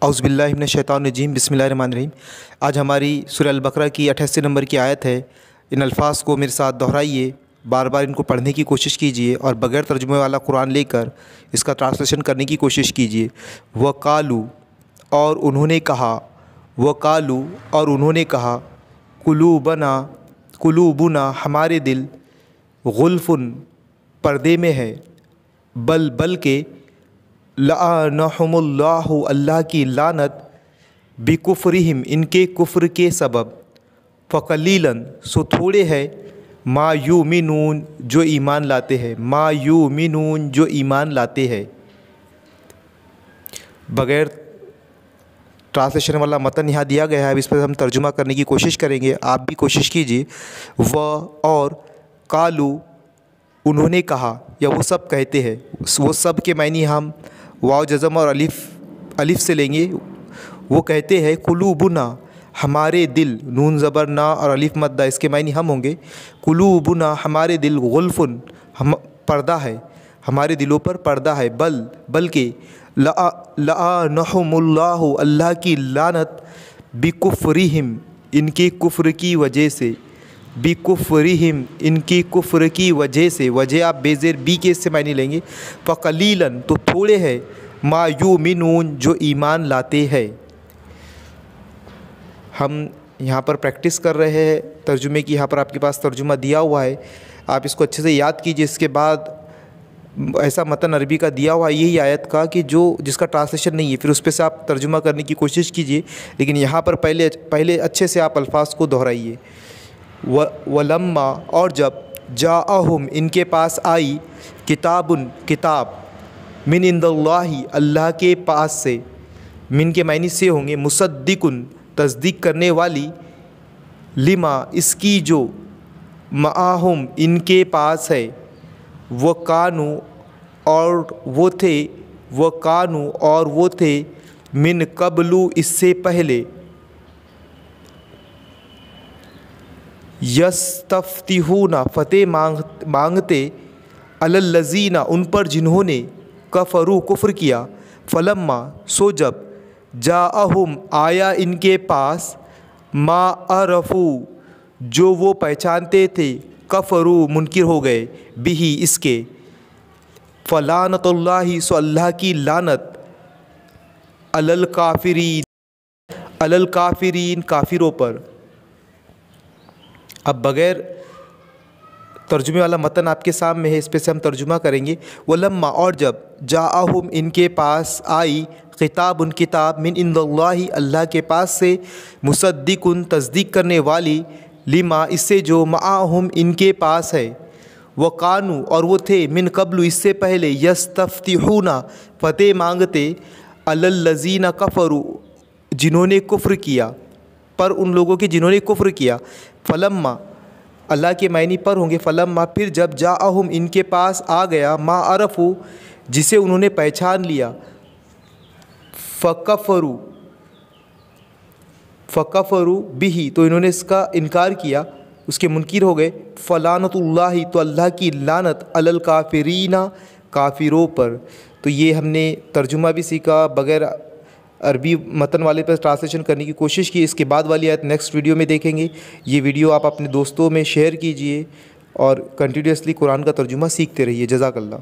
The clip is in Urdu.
اعوذ باللہ من الشیطان الرجیم بسم اللہ الرحمن الرحیم۔ آج ہماری سورہ البقرہ کی 88 نمبر کی آیت ہے۔ ان الفاظ کو میرے ساتھ دہرائیے، بار بار ان کو پڑھنے کی کوشش کیجیے اور بغیر ترجمے والا قرآن لے کر اس کا ٹرانسلیشن کرنے کی کوشش کیجیے۔ وقالو، اور انہوں نے کہا، وقالو، اور انہوں نے کہا، قلوبنا ہمارے دل، غلفن پردے میں ہے، بلکہ لعنہم اللہ اللہ کی لعنت، بکفرہم ان کے کفر کے سبب، فقلیلاً سو تھوڑے ہے، ما یؤمنون جو ایمان لاتے ہیں، ما یؤمنون جو ایمان لاتے ہیں۔ بغیر ٹرانسلیشن والا متن یہاں دیا گیا ہے، اب اس پر ہم ترجمہ کرنے کی کوشش کریں گے، آپ بھی کوشش کیجیے۔ اور قالو انہوں نے کہا، یا وہ سب کہتے ہیں، وہ سب کے معنی ہم واو جزم اور الف سے لیں گے۔ وہ کہتے ہیں قلوبنا ہمارے دل، نون زبر نا اور الف مدہ، اس کے معنی ہم ہوں گے قلوبنا ہمارے دل، غلفن پردہ ہے، ہمارے دلوں پر پردہ ہے، بلکہ لعنہم اللہ اللہ کی لعنت، بکفرہم ان کے کفر کی وجہ سے، بکفرہم ان کی کفر کی وجہ سے، وجہ آپ بے زیر بی کے اس سے معنی لیں گے، فقلیلاً تو تھوڑے ہے، ما یؤمنون جو ایمان لاتے ہیں۔ ہم یہاں پر پریکٹس کر رہے ہیں ترجمے کی، یہاں پر آپ کے پاس ترجمہ دیا ہوا ہے، آپ اس کو اچھے سے یاد کیجیے۔ اس کے بعد ایسا متن عربی کا دیا ہوا ہے یہی آیت کا کہ جس کا ٹرانسلیشن نہیں ہے، پھر اس پہ سے آپ ترجمہ کرنے کی کوشش کیجیے، لیکن یہاں پر پہلے اچھے سے آپ الفاظ کو دہرائیے۔ ولما اور جب، جاءہم ان کے پاس آئی، کتاب من عند اللہ اللہ کے پاس سے، من کے معنی سے ہوں گے مصدقن تصدیق کرنے والی، لما اس کی جو، معاہم ان کے پاس ہے، وکانو اور وہ تھے، وکانو اور وہ تھے، من قبل اس سے پہلے، یستفتحون فتح مانگتے، علی الذین ان پر جنہوں نے، کفروا کفر کیا، فلما سو جب، جاءہم آیا ان کے پاس، ما عرفوا جو وہ پہچانتے تھے، کفروا منکر ہو گئے، بہی اس کے، فلعنت اللہ سو اللہ کی لعنت، علی الکافرین کافروں پر۔ اب بغیر ترجمے والا متن آپ کے سامنے ہے، اس پہ سے ہم ترجمہ کریں گے۔ ولما اور جب، جاءہم ان کے پاس آئی، کتاب من عند اللہ اللہ کے پاس سے، مصدقن تصدیق کرنے والی، لما اس سے جو، معاہم ان کے پاس ہے، وکانو اور وہ تھے، من قبل اس سے پہلے، یستفتحون فتح مانگتے، علی الذین کفروا جنہوں نے کفر کیا، پر ان لوگوں کے جنہوں نے کفر کیا، فلما اللہ کے معنی پر ہوں گے، فلما پھر جب، جاءہم ان کے پاس آ گیا، ما عرفوا جسے انہوں نے پہچان لیا، فکفروا بہ تو انہوں نے اس کا انکار کیا، اس کے منکر ہو گئے، فلعنت اللہ تو اللہ کی لعنت، علی الکافرین کافروں پر۔ تو یہ ہم نے ترجمہ بھی سیکھا، بغیر عربی متن والے پر ٹرانسلیشن کرنے کی کوشش کی۔ اس کے بعد والی آیت نیکسٹ ویڈیو میں دیکھیں گے۔ یہ ویڈیو آپ اپنے دوستوں میں شیئر کیجئے اور کنٹینیوسلی قرآن کا ترجمہ سیکھتے رہیے۔ جزاک اللہ۔